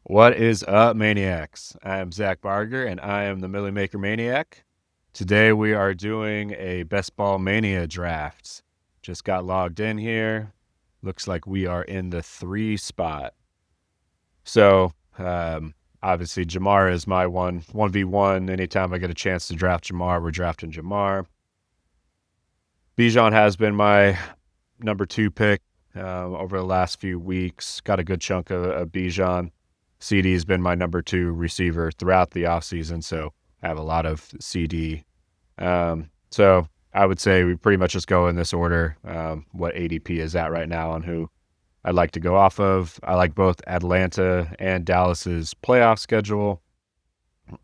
What is up, Maniacs? I am Zach Barger, and I am the Millie Maker Maniac. Today we are doing a Best Ball Mania draft. Just got logged in here. Looks like we are in the 3 spot. So, obviously, Jamar is my 1v1. Anytime I get a chance to draft Jamar, we're drafting Jamar. Bijan has been my number 2 pick over the last few weeks. Got a good chunk of Bijan. CD has been my number 2 receiver throughout the offseason, so I have a lot of CD. So I would say we pretty much just go in this order, what ADP is at right now and who I'd like to go off of. I like both Atlanta and Dallas's playoff schedule.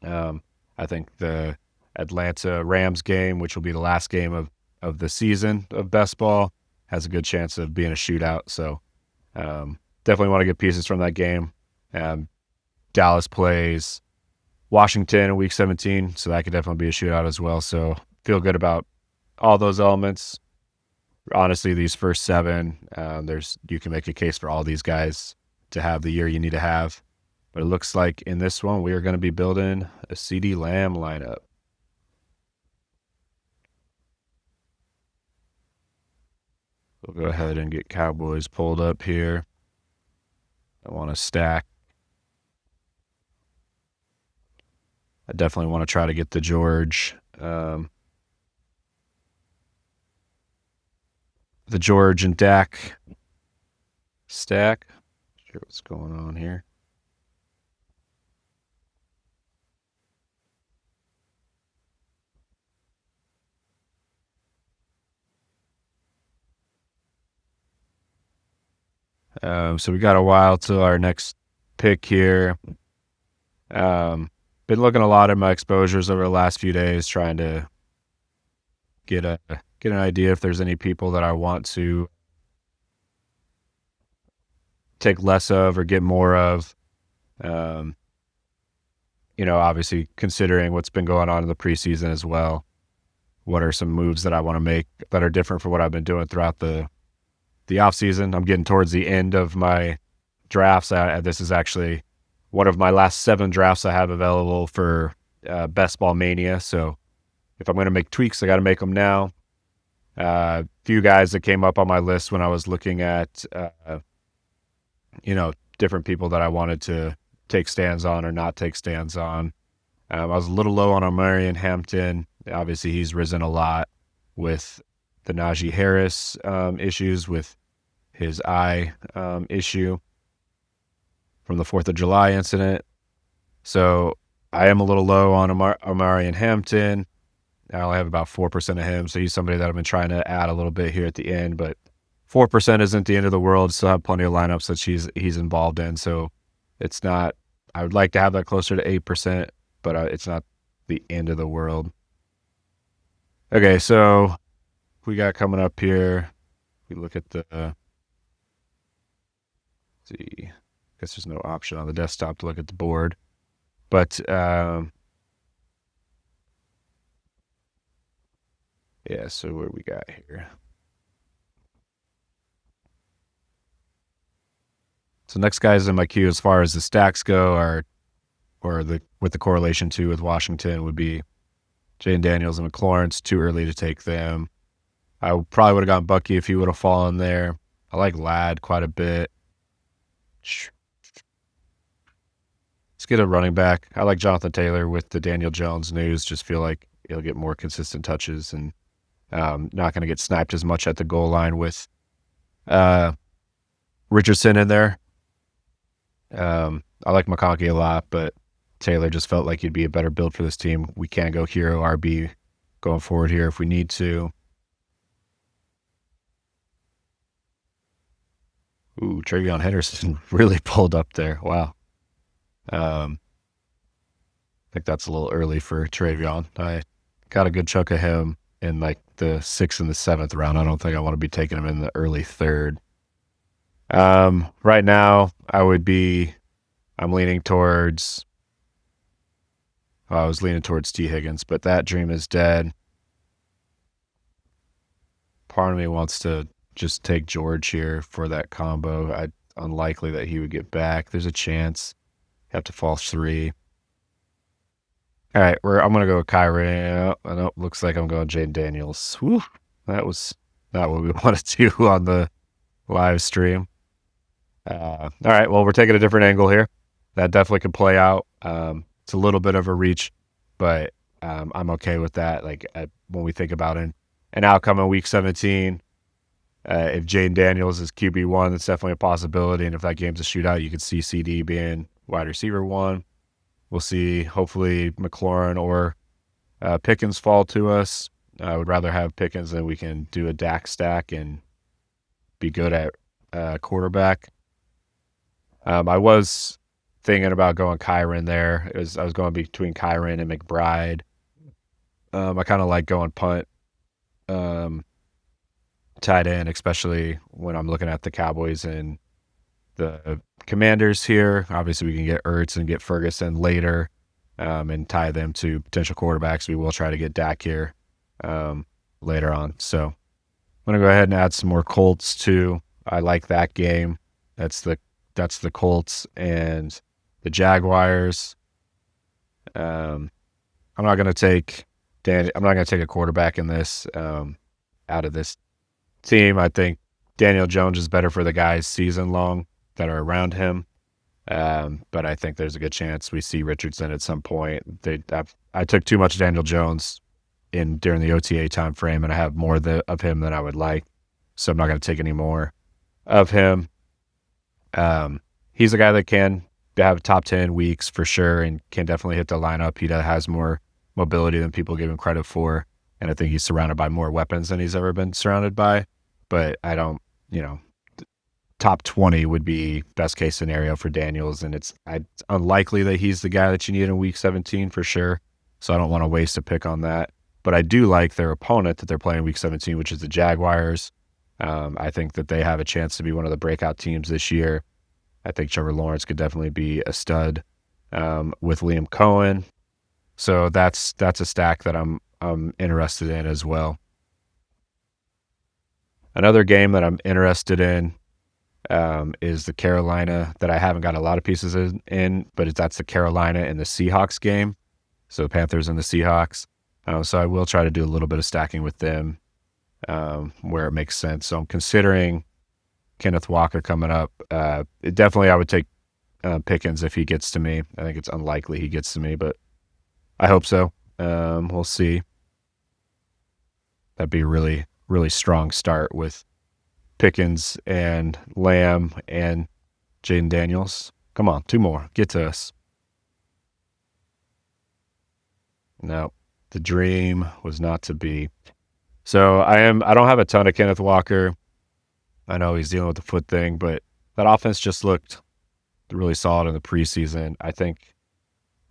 I think the Atlanta Rams game, which will be the last game of the season of best ball, has a good chance of being a shootout. So definitely want to get pieces from that game. Dallas plays Washington in week 17, so that could definitely be a shootout as well. So feel good about all those elements. Honestly, these first 7, you can make a case for all these guys to have the year you need to have. But it looks like in this one, we are going to be building a CD Lamb lineup. We'll go ahead and get Cowboys pulled up here. I want to stack. I definitely want to try to get the George and Dak stack. Not sure what's going on here. So we got a while till our next pick here. Been looking a lot at my exposures over the last few days, trying to get an idea if there's any people that I want to take less of or get more of. Obviously considering what's been going on in the preseason as well. What are some moves that I want to make that are different from what I've been doing throughout the off season? I'm getting towards the end of my drafts. This is actually one of my last 7 drafts I have available for Best Ball Mania. So if I'm going to make tweaks, I got to make them now. Few guys that came up on my list when I was looking at, different people that I wanted to take stands on or not take stands on. I was a little low on Omarion Hampton. Obviously, he's risen a lot with the Najee Harris issues, with his eye issue from the 4th of July incident. So I am a little low on Omarion Hampton. I only have about 4% of him, so he's somebody that I've been trying to add a little bit here at the end, but 4% isn't the end of the world. Still have plenty of lineups that he's involved in, so it's not. I would like to have that closer to 8%, but it's not the end of the world. Okay, so we got coming up here. We look at the. Let's see, I guess there's no option on the desktop to look at the board, but yeah. So what we got here? So next guys in my queue, as far as the stacks go, with the correlation too with Washington, would be Jane Daniels and McLaurin. It's too early to take them. I probably would have gotten Bucky if he would have fallen there. I like Ladd quite a bit. Let's get a running back. I like Jonathan Taylor with the Daniel Jones news. Just feel like he'll get more consistent touches and not going to get sniped as much at the goal line with Richardson in there. I like McConkey a lot, but Taylor just felt like he'd be a better build for this team. We can go hero RB going forward here if we need to. Ooh, Travion Henderson really pulled up there. Wow. I think that's a little early for Travion. I got a good chunk of him in like the 6th and the 7th round. I don't think I want to be taking him in the early 3rd. Right now, I'm leaning towards. I was leaning towards T. Higgins, but that dream is dead. Part of me wants to just take George here for that combo. Unlikely that he would get back. There's a chance. have to fall 3. All right, I'm gonna go with Kyrie. I know looks like I'm going Jane Daniels. Whew, that was not what we wanted to do on the live stream. All right, well, we're taking a different angle here. That definitely could play out. It's a little bit of a reach, but I'm okay with that. Like when we think about an outcome in Week 17, if Jane Daniels is QB1, that's definitely a possibility. And if that game's a shootout, you could see CD being wide receiver 1. We'll see, hopefully, McLaurin or Pickens fall to us. I would rather have Pickens, and we can do a Dak stack and be good at quarterback. I was thinking about going Kyron there. I was going between Kyron and McBride. I kind of like going punt, tight end, especially when I'm looking at the Cowboys and the Commanders here. Obviously, we can get Ertz and get Ferguson later, and tie them to potential quarterbacks. We will try to get Dak here later on. So I'm going to go ahead and add some more Colts too. I like that game. That's the Colts and the Jaguars. I'm not going to take a quarterback in this out of this team. I think Daniel Jones is better for the guys season long that are around him. But I think there's a good chance we see Richardson at some point. I took too much Daniel Jones during the OTA time frame, and I have more of him than I would like. So I'm not going to take any more of him. He's a guy that can have top 10 weeks for sure and can definitely hit the lineup. He has more mobility than people give him credit for. And I think he's surrounded by more weapons than he's ever been surrounded by. But I don't, top 20 would be best case scenario for Daniels. And it's unlikely that he's the guy that you need in week 17 for sure. So I don't want to waste a pick on that. But I do like their opponent that they're playing week 17, which is the Jaguars. I think that they have a chance to be one of the breakout teams this year. I think Trevor Lawrence could definitely be a stud with Liam Cohen. So that's a stack that I'm interested in as well. Another game that I'm interested in is the Carolina that I haven't got a lot of pieces in, but that's the Carolina and the Seahawks game. So the Panthers and the Seahawks. So I will try to do a little bit of stacking with them where it makes sense. So I'm considering Kenneth Walker coming up. Definitely I would take Pickens if he gets to me. I think it's unlikely he gets to me, but I hope so. We'll see. That'd be a really, really strong start with Pickens and Lamb and Jaden Daniels. Come on, 2 more. Get to us. No, the dream was not to be. So I don't have a ton of Kenneth Walker. I know he's dealing with the foot thing, but that offense just looked really solid in the preseason. I think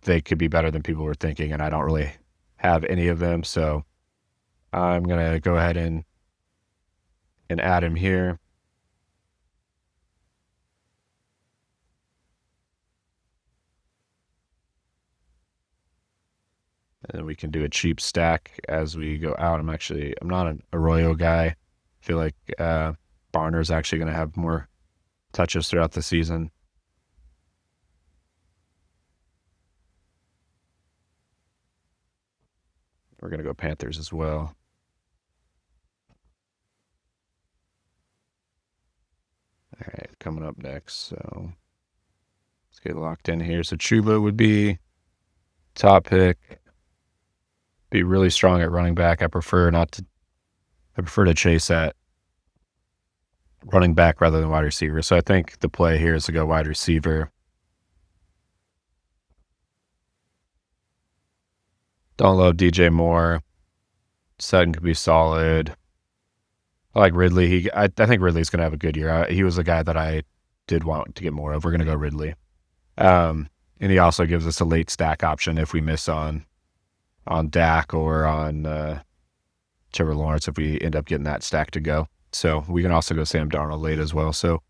they could be better than people were thinking, and I don't really have any of them. So I'm going to go ahead and add him here. And then we can do a cheap stack as we go out. I'm not an Arroyo guy. I feel like Barner's actually going to have more touches throughout the season. We're going to go Panthers as well. All right, coming up next. So let's get locked in here. So Chuba would be top pick. Be really strong at running back. I prefer to chase at running back rather than wide receiver. So I think the play here is to go wide receiver. Don't love DJ Moore. Sutton could be solid. I like Ridley. I think Ridley's going to have a good year. He was the guy that I did want to get more of. We're going to go Ridley. And he also gives us a late stack option if we miss on Dak or on Trevor Lawrence if we end up getting that stack to go. So we can also go Sam Darnold late as well. So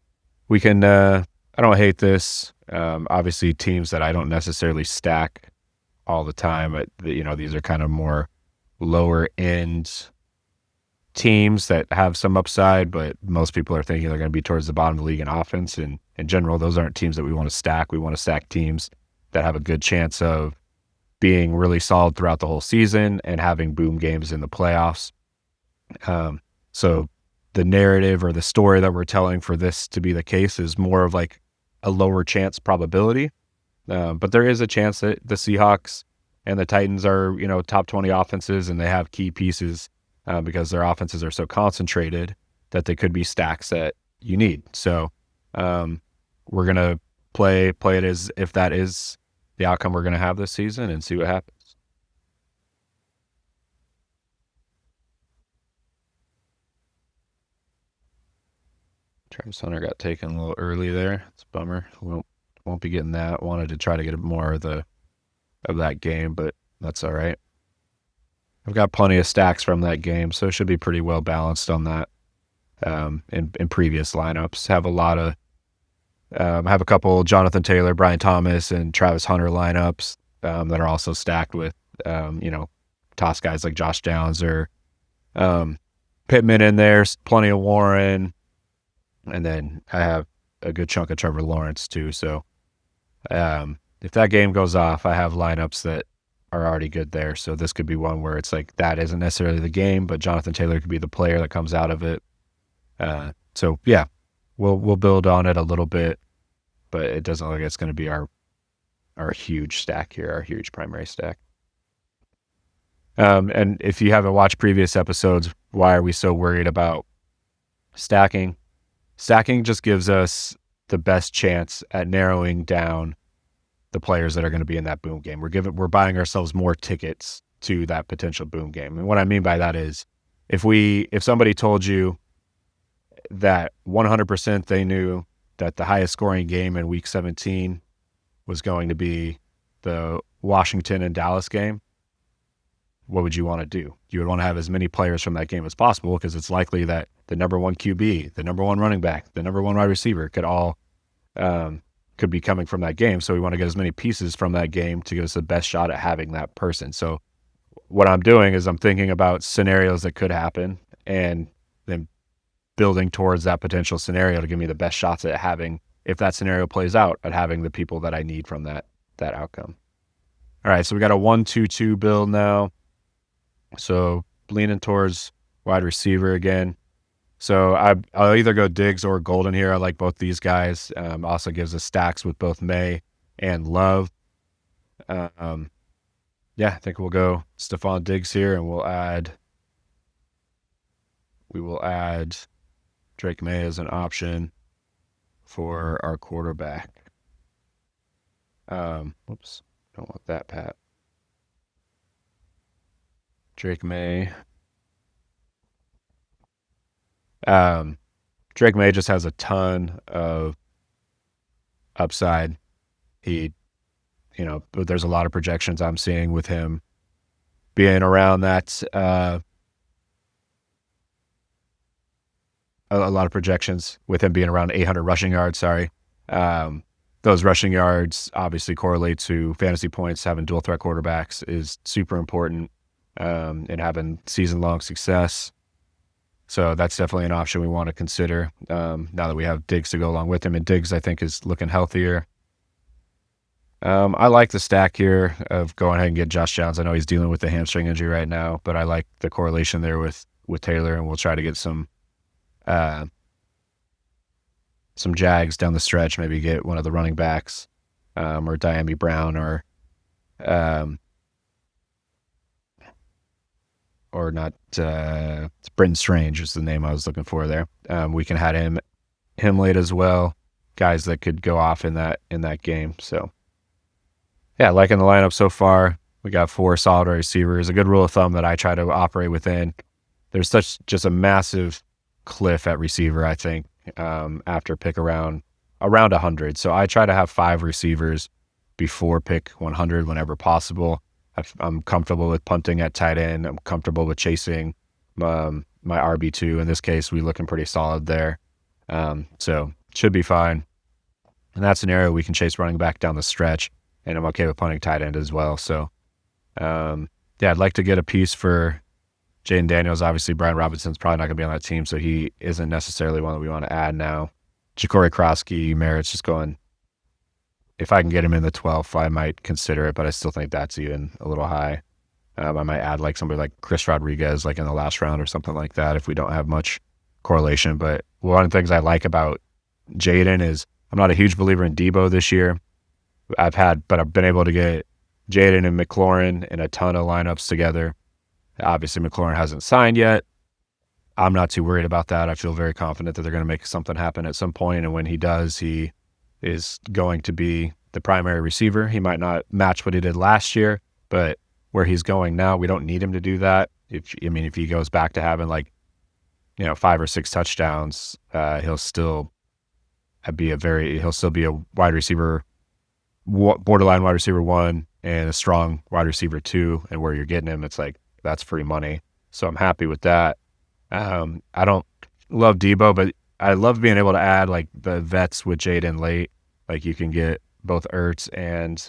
we can I don't hate this. Obviously teams that I don't necessarily stack all the time, but these are kind of more lower end teams that have some upside, but most people are thinking they're going to be towards the bottom of the league in offense. And in general, those aren't teams that we want to stack. We want to stack teams that have a good chance of being really solid throughout the whole season and having boom games in the playoffs. So the narrative or the story that we're telling for this to be the case is more of like a lower chance probability. But there is a chance that the Seahawks and the Titans are, top 20 offenses, and they have key pieces because their offenses are so concentrated that they could be stacks that you need. So we're going to play it as if that is the outcome we're going to have this season and see what happens. Travis Hunter got taken a little early there. It's a bummer. Won't be getting that. Wanted to try to get more of that game, but that's all right. I've got plenty of stacks from that game, so it should be pretty well balanced on that. In previous lineups, have a couple Jonathan Taylor, Brian Thomas, and Travis Hunter lineups that are also stacked with toss guys like Josh Downs or Pittman in there. Plenty of Warren, and then I have a good chunk of Trevor Lawrence too. So if that game goes off, I have lineups that are already good there. So this could be one where it's like that isn't necessarily the game, but Jonathan Taylor could be the player that comes out of it. So yeah, we'll build on it a little bit, but it doesn't look like it's going to be our huge stack here, our huge primary stack. And if you haven't watched previous episodes, why are we so worried about stacking? Stacking just gives us the best chance at narrowing down the players that are going to be in that boom game. We're buying ourselves more tickets to that potential boom game. And what I mean by that is if somebody told you that 100% they knew that the highest scoring game in week 17 was going to be the Washington and Dallas game, what would you want to do? You would want to have as many players from that game as possible because it's likely that the number one QB, the number one running back, the number one wide receiver could be coming from that game. So we want to get as many pieces from that game to give us the best shot at having that person. So what I'm doing is I'm thinking about scenarios that could happen and then building towards that potential scenario to give me the best shots at having, if that scenario plays out, at having the people that I need from that outcome. All right, so we got a 1-2-2 build now. So leaning towards wide receiver again. So I'll either go Diggs or Golden here. I like both these guys. Also gives us stacks with both May and Love. Yeah, I think we'll go Stephon Diggs here, and we will add Drake May as an option for our quarterback. Whoops, don't want that, Pat. Drake May. Drake May just has a ton of upside. But there's a lot of projections I'm seeing with him being around that. A lot of projections with him being around 800 rushing yards. Sorry. Those rushing yards obviously correlate to fantasy points. Having dual threat quarterbacks is super important in having season-long success. So that's definitely an option we want to consider now that we have Diggs to go along with him. And Diggs, I think, is looking healthier. I like the stack here of going ahead and get Josh Downs. I know he's dealing with the hamstring injury right now, but I like the correlation there with Taylor, and we'll try to get some Jags down the stretch, maybe get one of the running backs or Diami Brown or not. Britton Strange is the name I was looking for there. We can have him late as well. Guys that could go off in that game. So yeah, liking the lineup so far. We got 4 solid receivers. A good rule of thumb that I try to operate within. There's just a massive cliff at receiver, I think, after pick around 100. So I try to have 5 receivers before pick 100 whenever possible. I'm comfortable with punting at tight end. I'm comfortable with chasing my RB2. In this case, we're looking pretty solid there. So should be fine. In that scenario, we can chase running back down the stretch, and I'm okay with punting tight end as well. So, yeah, I'd like to get a piece for Jaden Daniels. Obviously, Brian Robinson's probably not going to be on that team, so he isn't necessarily one that we want to add now. Ja'Cory Krosky, Merritt's just going if I can get him in the 12th, I might consider it, but I still think that's even a little high. I might add like somebody like Chris Rodriguez, like in the last round or something like that, if we don't have much correlation. But one of the things I like about Jaden is I'm not a huge believer in Debo this year. But I've been able to get Jaden and McLaurin in a ton of lineups together. Obviously, McLaurin hasn't signed yet. I'm not too worried about that. I feel very confident that they're going to make something happen at some point, and when he does, he is going to be the primary receiver. He might not match what he did last year, but where he's going now, we don't need him to do that. If he goes back to having like 5 or 6 touchdowns, he'll still be a wide receiver, borderline wide receiver 1, and a strong wide receiver 2. And where you're getting him, it's like that's free money. So I'm happy with that. I don't love Debo, but I love being able to add like the vets with Jaden late. Like you can get both Ertz and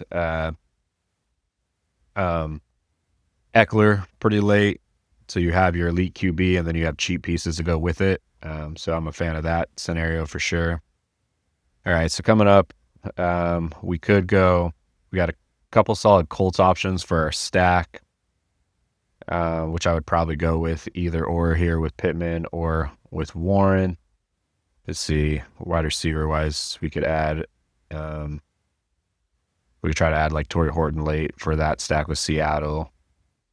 Eckler pretty late. So you have your elite QB and then you have cheap pieces to go with it. So I'm a fan of that scenario for sure. All right. So coming up, we got a couple solid Colts options for our stack, which I would probably go with either or here with Pittman or with Warren. Let's see, wide receiver wise, we could try to add like Torrey Horton late for that stack with Seattle.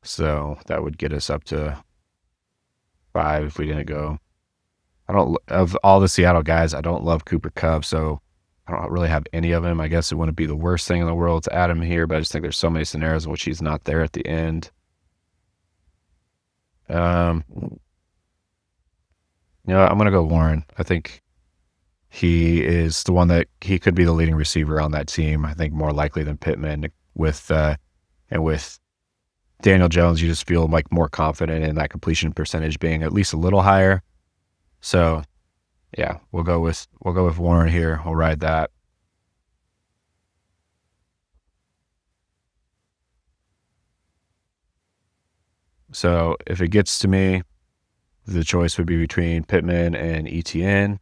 So that would get us up to 5 if we didn't go. Of all the Seattle guys, I don't love Cooper Kupp, so I don't really have any of him. I guess it wouldn't be the worst thing in the world to add him here, but I just think there's so many scenarios in which he's not there at the end. I'm going to go Warren. I think he is the one that he could be the leading receiver on that team. I think more likely than Pittman with Daniel Jones. You just feel like more confident in that completion percentage being at least a little higher. So yeah, we'll go with Warren here. We'll ride that. So if it gets to me, the choice would be between Pittman and ETN.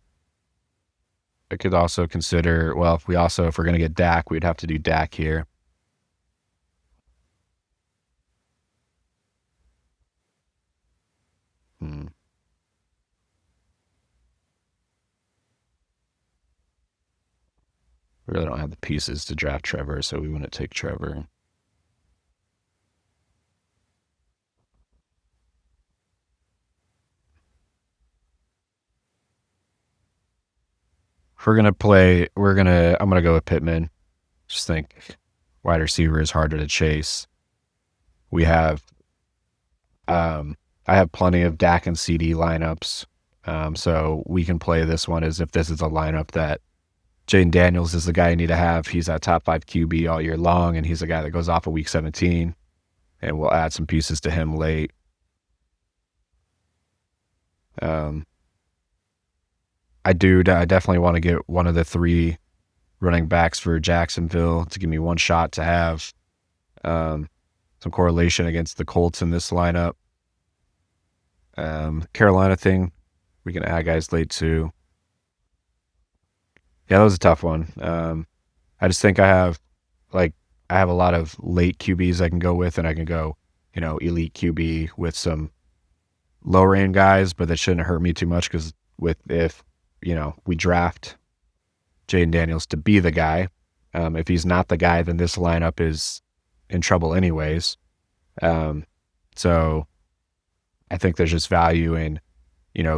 I could also consider, if we're going to get Dak, we'd have to do Dak here. We really don't have the pieces to draft Trevor, so we wouldn't take Trevor. If we're gonna play, I'm gonna go with Pittman. Just think wide receiver is harder to chase. We have, I have plenty of Dak and CD lineups, so we can play this one as if this is a lineup that Jaden Daniels is the guy you need to have. He's that top 5 QB all year long, and he's the guy that goes off of week 17, and we'll add some pieces to him late. I definitely want to get one of the 3 running backs for Jacksonville to give me one shot to have some correlation against the Colts in this lineup. Carolina thing, we can add guys late too. Yeah, that was a tough one. I just think I have a lot of late QBs I can go with, and I can go, elite QB with some lower end guys, but that shouldn't hurt me too much because if we draft Jaden Daniels to be the guy, if he's not the guy, then this lineup is in trouble anyways. So I think there's just value in,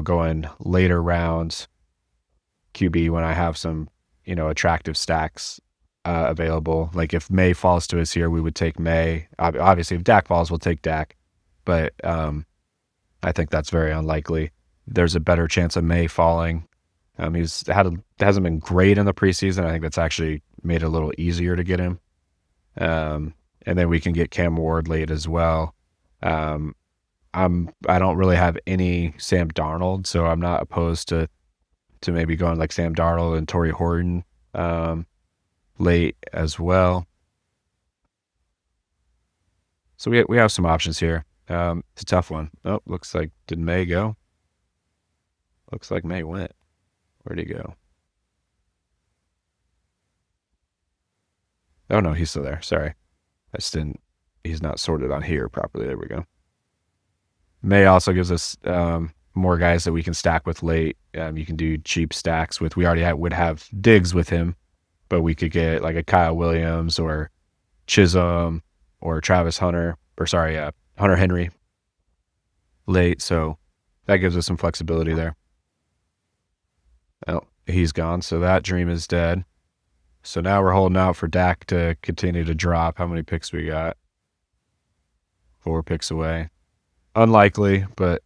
going later rounds QB when I have some, attractive stacks available. Like if May falls to us here, we would take May. Obviously, if Dak falls, we'll take Dak. But I think that's very unlikely. There's a better chance of May falling. Hasn't been great in the preseason. I think that's actually made it a little easier to get him. And then we can get Cam Ward late as well. I don't really have any Sam Darnold, so I'm not opposed to maybe going like Sam Darnold and Torrey Horton late as well. So we have some options here. It's a tough one. Oh, looks like, did May go? Looks like May went. Where'd he go? Oh no, he's still there. Sorry. I just didn't, he's not sorted on here properly. There we go. May also gives us more guys that we can stack with late. You can do cheap stacks with, we already would have Diggs with him, but we could get like a Kyle Williams or Chisholm or Travis Hunter, or sorry, Hunter Henry late. So that gives us some flexibility there. Oh, he's gone. So that dream is dead. So now we're holding out for Dak to continue to drop. How many picks we got? 4 picks away. Unlikely, but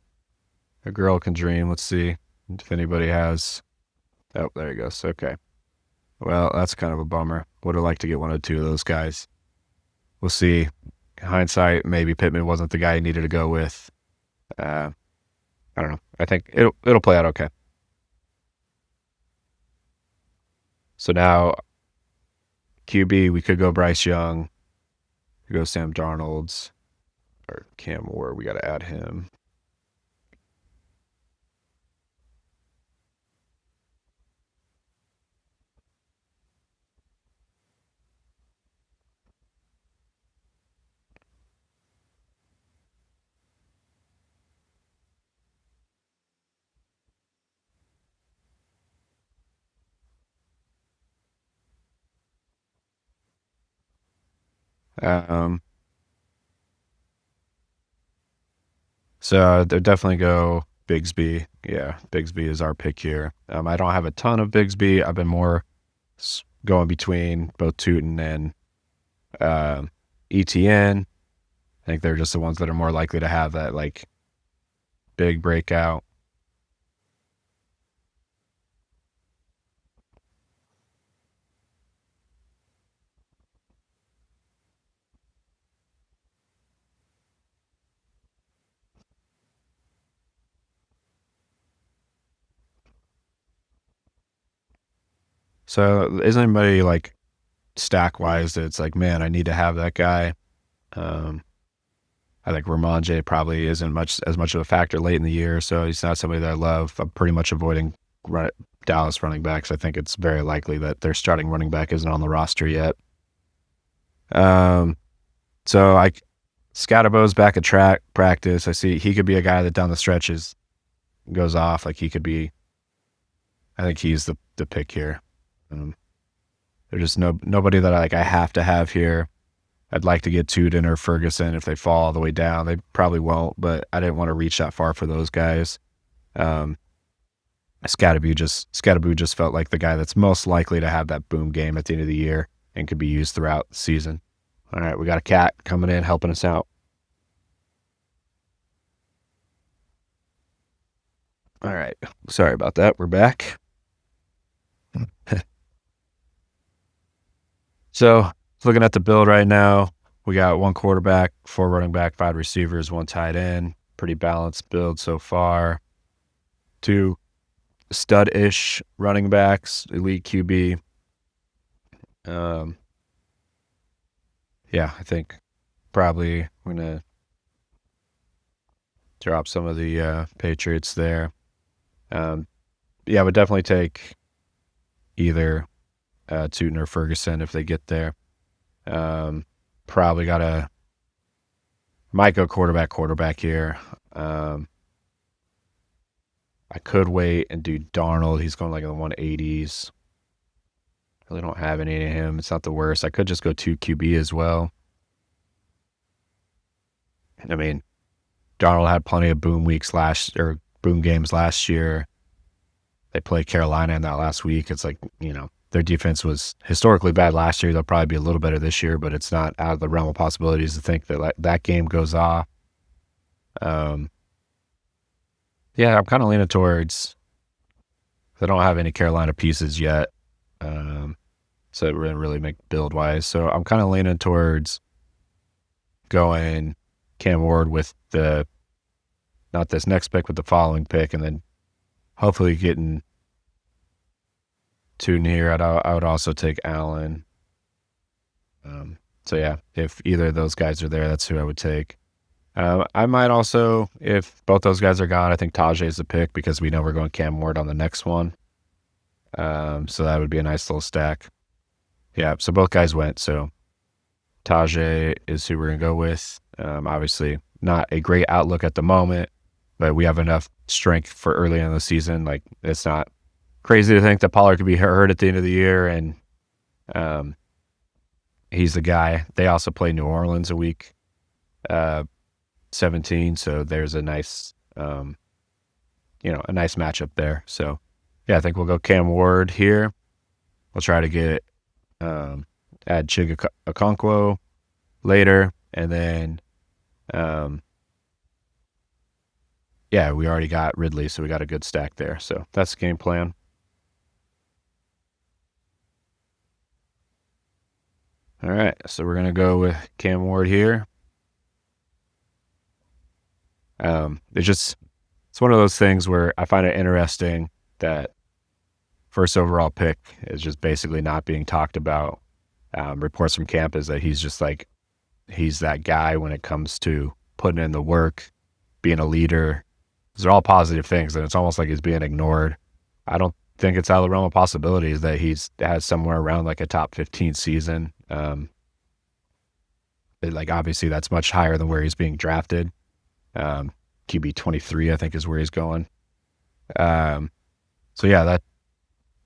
a girl can dream. Let's see if anybody has. Oh, there he goes. Okay. Well, that's kind of a bummer. Would have liked to get 1 or 2 of those guys. We'll see. Hindsight, maybe Pittman wasn't the guy he needed to go with. I don't know. I think it'll play out okay. So now QB, we could go Bryce Young. We could go Sam Darnold's or Cam Ward. We got to add him. Um, so they'll definitely go Bigsby. Yeah, Bigsby is our pick here. I don't have a ton of Bigsby. I've been more going between both Tootin and ETN. I think they're just the ones that are more likely to have that like big breakout. So isn't anybody like stack wise that's like, man, I need to have that guy? I think Ramondre probably isn't as much of a factor late in the year, so he's not somebody that I love. I'm pretty much avoiding Dallas running backs. I think it's very likely that their starting running back isn't on the roster yet. So Scatterbo's back at track practice. I see he could be a guy that down the stretches goes off. Like he could be. I think he's the pick here. There's just nobody that I have to have here. I'd like to get Tootin or Ferguson if they fall all the way down. They probably won't, but I didn't want to reach that far for those guys. Scatterboo just felt like the guy that's most likely to have that boom game at the end of the year and could be used throughout the season. All right, we got a cat coming in helping us out. All right, sorry about that. We're back. So looking at the build right now, we got 1 quarterback, 4 running back, 5 receivers, 1 tight end. Pretty balanced build so far. 2 stud-ish running backs, elite QB. Yeah, I think probably I'm going to drop some of the Patriots there. Yeah, I would definitely take either Tootin or Ferguson if they get there. Probably might go quarterback here. I could wait and do Darnold. He's going like in the 180s. Really don't have any of him. It's not the worst. I could just go 2 QB as well. I mean, Darnold had plenty of boom games last year. They played Carolina in that last week. It's like, their defense was historically bad last year. They'll probably be a little better this year, but it's not out of the realm of possibilities to think that that game goes off. Yeah, I'm kind of leaning towards. They don't have any Carolina pieces yet, so it wouldn't really make build wise. So I'm kind of leaning towards going Cam Ward with not this next pick, but the following pick, and then hopefully getting Tootin here. I would also take Allen. So yeah, if either of those guys are there, that's who I would take. I might also, if both those guys are gone, I think Tajay is the pick because we know we're going Cam Ward on the next one. So that would be a nice little stack. Yeah, so both guys went. So Tajay is who we're going to go with. Obviously, not a great outlook at the moment, but we have enough strength for early in the season. Like, it's not crazy to think that Pollard could be hurt at the end of the year, and um, he's the guy. They also play New Orleans a week 17, so there's a nice, a nice matchup there. So, yeah, I think we'll go Cam Ward here. We'll try to get add Chig Okonkwo later, and then yeah, we already got Ridley, so we got a good stack there. So that's the game plan. All right, so we're gonna go with Cam Ward here. It's one of those things where I find it interesting that first overall pick is just basically not being talked about. Reports from camp is that he's just like, he's that guy when it comes to putting in the work, being a leader. These are all positive things, and it's almost like he's being ignored. I don't think it's out of the realm of possibilities that has somewhere around like a top 15 season. Like, obviously that's much higher than where he's being drafted. QB 23, I think, is where he's going. So yeah, that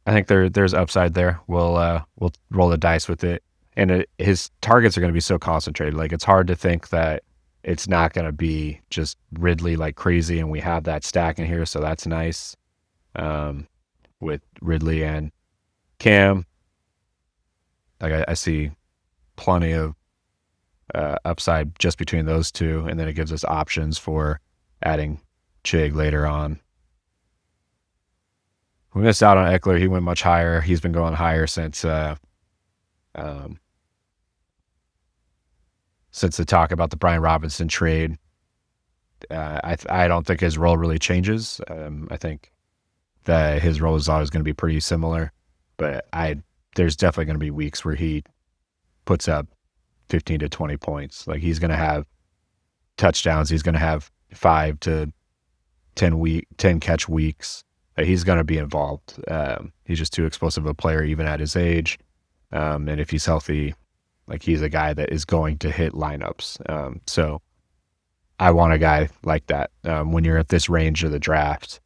I think there's upside there. We'll roll the dice with it, and his targets are going to be so concentrated. Like, it's hard to think that it's not going to be just Ridley like crazy, and we have that stack in here, so that's nice. With Ridley and Cam, like I see plenty of upside just between those two, and then it gives us options for adding Chig later on. We missed out on Eckler. He went much higher. He's been going higher since the talk about the Brian Robinson trade. I don't think his role really changes. I think that his role is always going to be pretty similar, but there's definitely going to be weeks where he puts up 15 to 20 points. Like, he's going to have touchdowns. He's going to have 5 to 10 catch weeks. He's going to be involved. He's just too explosive a player, even at his age. And if he's healthy, like, he's a guy that is going to hit lineups. So I want a guy like that. When you're at this range of the draft,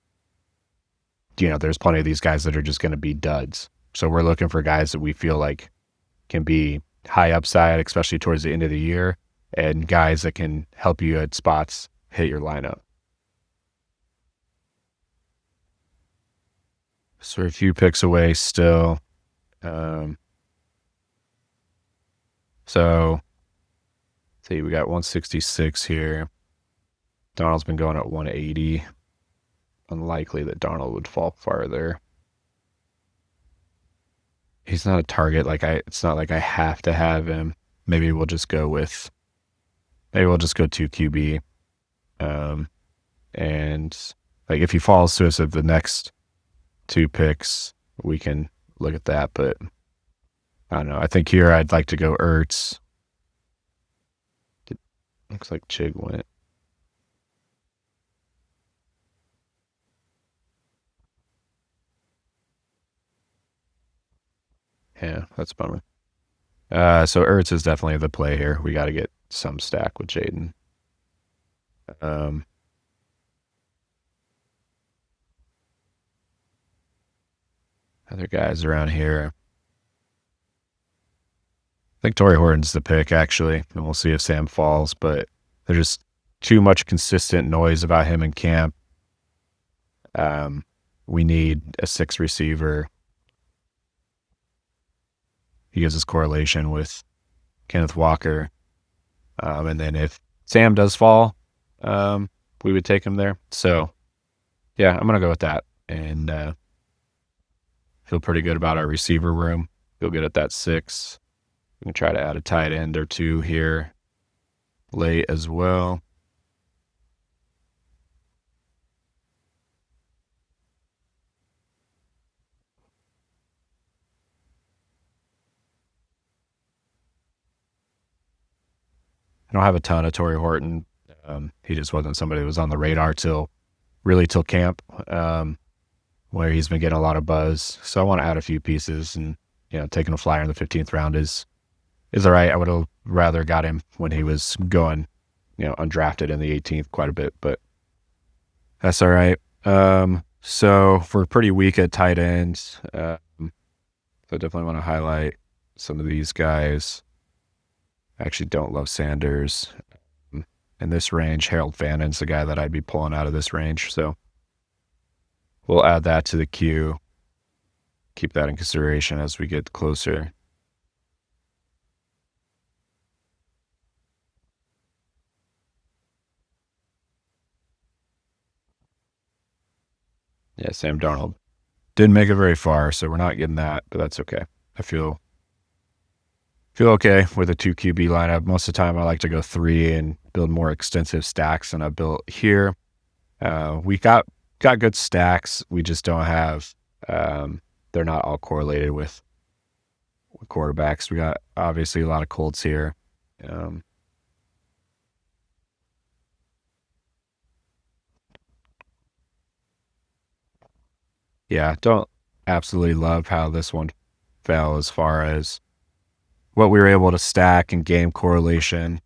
there's plenty of these guys that are just going to be duds. So we're looking for guys that we feel like can be high upside, especially towards the end of the year, and guys that can help you at spots hit your lineup. So we're a few picks away still. So see, we got 166 here. Donald's been going at 180. Unlikely that Donald would fall farther. He's not a target. It's not like I have to have him. Maybe we'll just go 2 QB. And like, if he falls to us at the next 2 picks, we can look at that. But I don't know. I think here I'd like to go Ertz. Looks like Chig went. Yeah, that's a bummer. So Ertz is definitely the play here. We got to get some stack with Jaden. Other guys around here. I think Torrey Horton's the pick, actually, and we'll see if Sam falls, but there's just too much consistent noise about him in camp. We need a 6 receiver. He gives us correlation with Kenneth Walker. And then if Sam does fall, we would take him there. So, yeah, I'm going to go with that. And feel pretty good about our receiver room. Feel good at that 6. We can try to add a tight end or 2 here late as well. I don't have a ton of Torrey Horton. He just wasn't somebody that was on the radar till camp, where he's been getting a lot of buzz. So I want to add a few pieces, and taking a flyer in the 15th round is is all right. I would have rather got him when he was going, undrafted in the 18th quite a bit, but that's all right. So we're pretty weak at tight ends. So I definitely want to highlight some of these guys. I actually don't love Sanders. In this range, Harold Fannon's the guy that I'd be pulling out of this range. So we'll add that to the queue. Keep that in consideration as we get closer. Yeah, Sam Darnold didn't make it very far, so we're not getting that, but that's okay. I feel okay with a 2 QB lineup. Most of the time, I like to go 3 and build more extensive stacks than I built here. We got good stacks. We just don't have. They're not all correlated with quarterbacks. We got obviously a lot of Colts here. Um, yeah, don't absolutely love how this one fell as far as what we were able to stack and game correlation.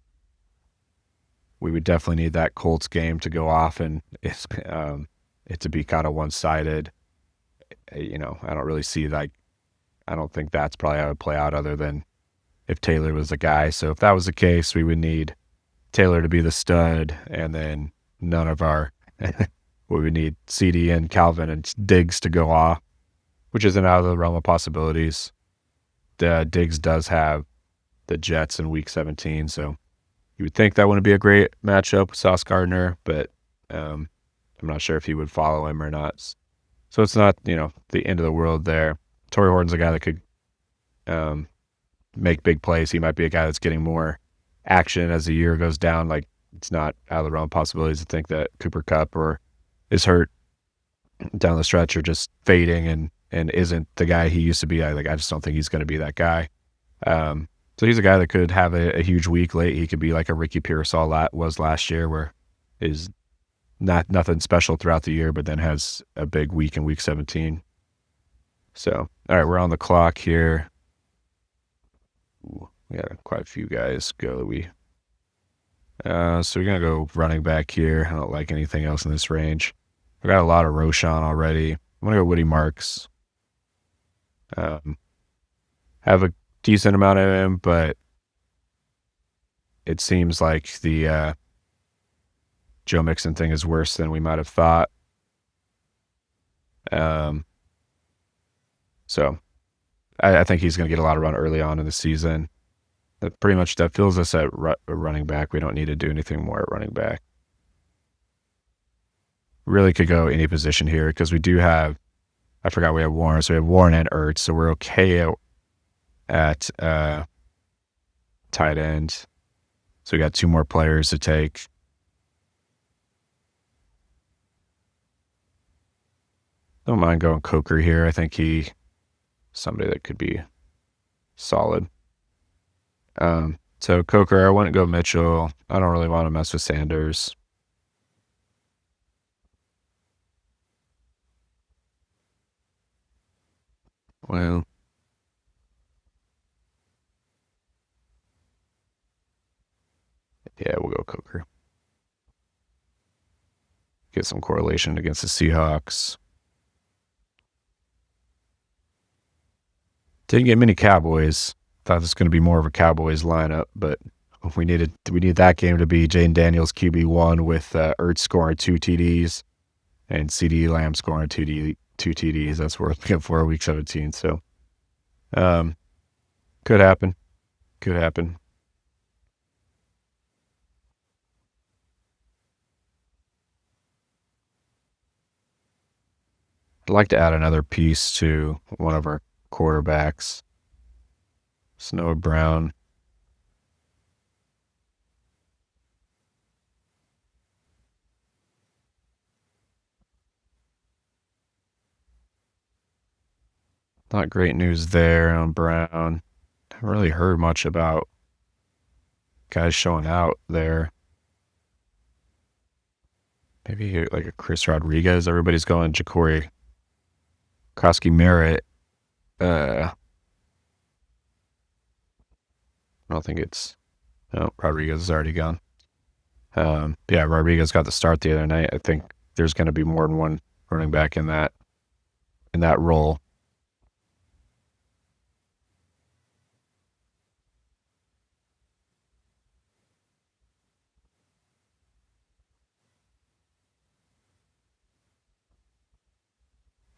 We would definitely need that Colts game to go off and it to be kind of one sided. I don't really see like I don't think that's probably how it would play out other than if Taylor was the guy. So if that was the case, we would need Taylor to be the stud, and then none of our we would need CD and Calvin and Diggs to go off, which isn't out of the realm of possibilities. Diggs does have the Jets in Week 17, so you would think that wouldn't be a great matchup with Sauce Gardner, but I'm not sure if he would follow him or not. So it's not the end of the world there. Torrey Horton's a guy that could make big plays. He might be a guy that's getting more action as the year goes down. Like it's not out of the realm of possibilities to think that Cooper Kupp or is hurt down the stretch or just fading and isn't the guy he used to be. I just don't think he's going to be that guy. So he's a guy that could have a huge week late. He could be like a Ricky Pearsall was last year, where is nothing special throughout the year, but then has a big week in Week 17. So all right, we're on the clock here. Ooh, we got quite a few guys go. So we're gonna go running back here. I don't like anything else in this range. I got a lot of Roshan already. I'm gonna go Woody Marks. Have a decent amount of him, but it seems like the Joe Mixon thing is worse than we might have thought. So I think he's going to get a lot of run early on in the season. That fills us at running back. We don't need to do anything more at running back. Really could go any position here because we do have. I forgot we have Warren, so we have Warren and Ertz, so we're okay at tight end. So we got 2 more players to take. Don't mind going Coker here. I think somebody that could be solid. So Coker, I wouldn't go Mitchell. I don't really want to mess with Sanders. Well, yeah, we'll go Coker. Get some correlation against the Seahawks. Didn't get many Cowboys. Thought this was going to be more of a Cowboys lineup, but we need that game to be Jane Daniels QB1 with Ertz scoring 2 TDs and CD Lamb scoring 2 TDs. That's what we're looking for Week 17. So, could happen. Could happen. I'd like to add another piece to one of our quarterbacks. Snow Brown. Not great news there on Brown. Haven't really heard much about guys showing out there. Maybe like a Chris Rodriguez. Everybody's going Ja'Cory Koski Merritt. I don't think it's. No, Rodriguez is already gone. Yeah, Rodriguez got the start the other night. I think there's going to be more than one running back in that role.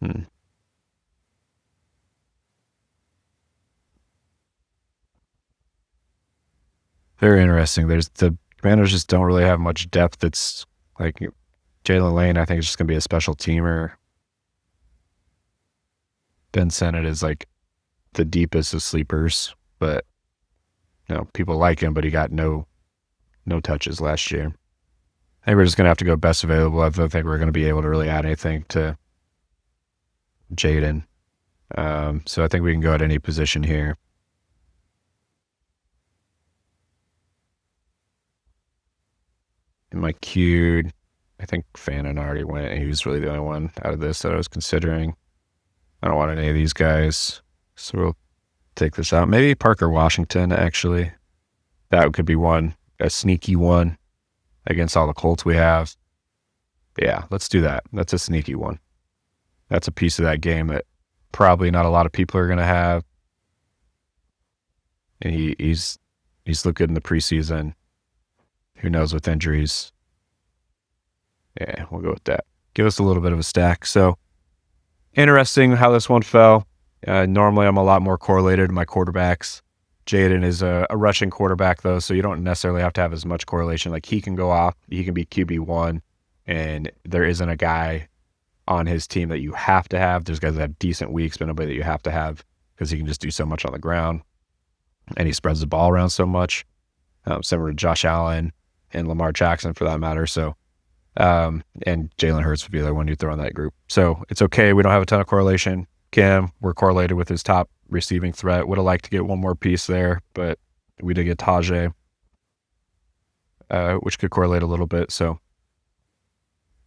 Hmm. Very interesting. There's the Commanders just don't really have much depth. It's like Jalen Lane, I think, is just going to be a special teamer. Ben Sennett is like the deepest of sleepers, but people like him, but he got no touches last year. I think we're just going to have to go best available. I don't think we're going to be able to really add anything to Jaden. So I think we can go at any position here. In my queued, I think Fannin already went. He was really the only one out of this that I was considering. I don't want any of these guys, so we'll take this out. Maybe Parker Washington, actually. That could be one, a sneaky one against all the Colts we have. Yeah, let's do that. That's a sneaky one. That's a piece of that game that probably not a lot of people are going to have. And he's looked good in the preseason. Who knows with injuries? Yeah, we'll go with that. Give us a little bit of a stack. So interesting how this one fell. Normally, I'm a lot more correlated to my quarterbacks. Jaden is a rushing quarterback, though, so you don't necessarily have to have as much correlation. Like, he can go off, he can be QB1, and there isn't a guy on his team that you have to have. There's guys that have decent weeks, but nobody that you have to have because he can just do so much on the ground, and he spreads the ball around so much, similar to Josh Allen and Lamar Jackson for that matter. So, and Jalen Hurts would be the other one you'd throw in that group. So it's okay. We don't have a ton of correlation. Cam, we're correlated with his top receiving threat. Would have liked to get one more piece there, but we did get Tajay, which could correlate a little bit. So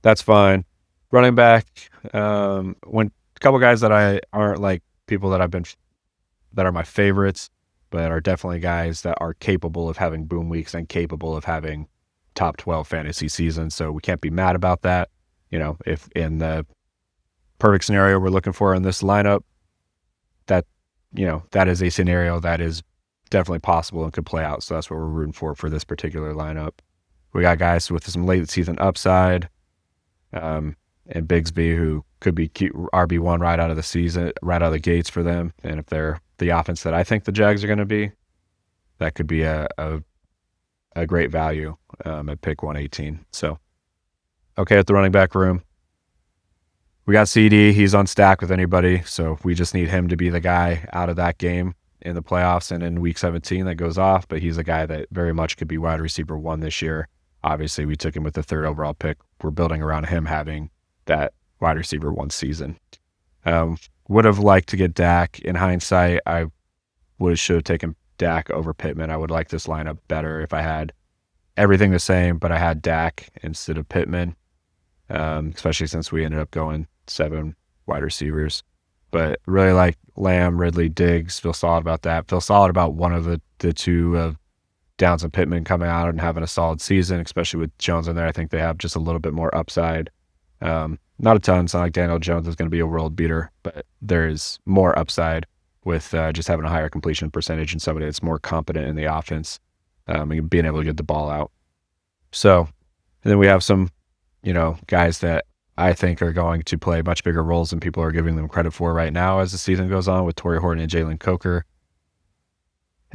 that's fine. Running back, when a couple guys that I aren't like people that that are my favorites, but are definitely guys that are capable of having boom weeks and capable of having top 12 fantasy seasons. So we can't be mad about that. If in the perfect scenario we're looking for in this lineup, that is a scenario that is definitely possible and could play out. So that's what we're rooting for this particular lineup. We got guys with some late season upside, and Bigsby, who could be RB1 right out of the season, right out of the gates for them. And if they're the offense that I think the Jags are going to be, that could be a great value at pick 118. So, okay, at the running back room, we got CD. He's on stack with anybody, so we just need him to be the guy out of that game in the playoffs and in week 17 that goes off. But he's a guy that very much could be wide receiver 1 this year. Obviously, we took him with the 3rd overall pick. We're building around him having that wide receiver 1 season. Would have liked to get Dak. In hindsight, I should have taken Dak over Pittman. I would like this lineup better if I had everything the same, but I had Dak instead of Pittman, especially since we ended up going 7 wide receivers. But really like Lamb, Ridley, Diggs. Feel solid about that. Feel solid about one of the two of Downs and Pittman coming out and having a solid season, especially with Jones in there. I think they have just a little bit more upside. Not a ton. It's not like Daniel Jones is going to be a world beater, but there's more upside with just having a higher completion percentage and somebody that's more competent in the offense and being able to get the ball out. So, and then we have some, guys that I think are going to play much bigger roles than people are giving them credit for right now as the season goes on, with Torrey Horton and Jalen Coker.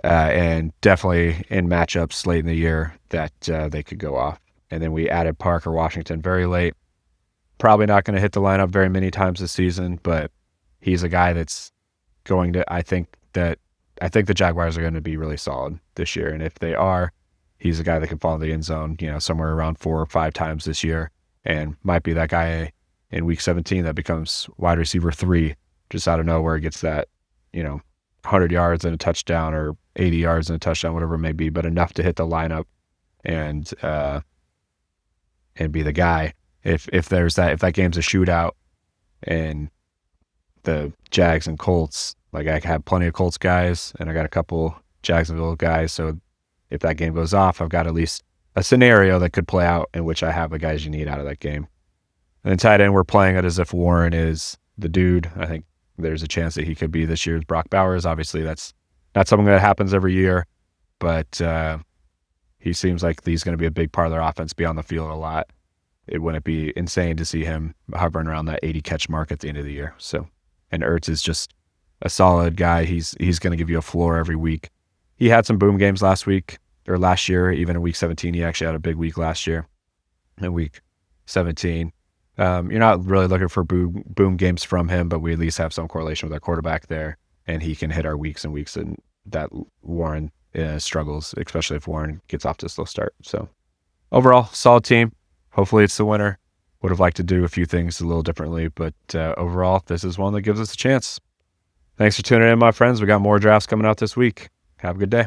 And definitely in matchups late in the year that they could go off. And then we added Parker Washington very late. Probably not going to hit the lineup very many times this season, but he's a guy that's going to, I think the Jaguars are going to be really solid this year. And if they are, he's a guy that can fall in the end zone, somewhere around 4 or 5 times this year, and might be that guy in week 17 that becomes wide receiver 3, just out of nowhere, gets that, 100 yards and a touchdown or 80 yards and a touchdown, whatever it may be, but enough to hit the lineup and be the guy. If that game's a shootout and the Jags and Colts, like I have plenty of Colts guys and I got a couple Jacksonville guys. So if that game goes off, I've got at least a scenario that could play out in which I have the guys you need out of that game. And then tight end, we're playing it as if Warren is the dude. I think there's a chance that he could be this year's Brock Bowers. Obviously, that's not something that happens every year, but he seems like he's going to be a big part of their offense, be on the field a lot. It wouldn't be insane to see him hovering around that 80 catch mark at the end of the year. So, and Ertz is just a solid guy. He's going to give you a floor every week. He had some boom games last year, even in week 17. He actually had a big week last year in week 17. You're not really looking for boom games from him, but we at least have some correlation with our quarterback there, and he can hit our weeks and weeks and that Warren struggles, especially if Warren gets off to a slow start. So overall, solid team. Hopefully it's the winner. Would have liked to do a few things a little differently, but overall, this is one that gives us a chance. Thanks for tuning in, my friends. We got more drafts coming out this week. Have a good day.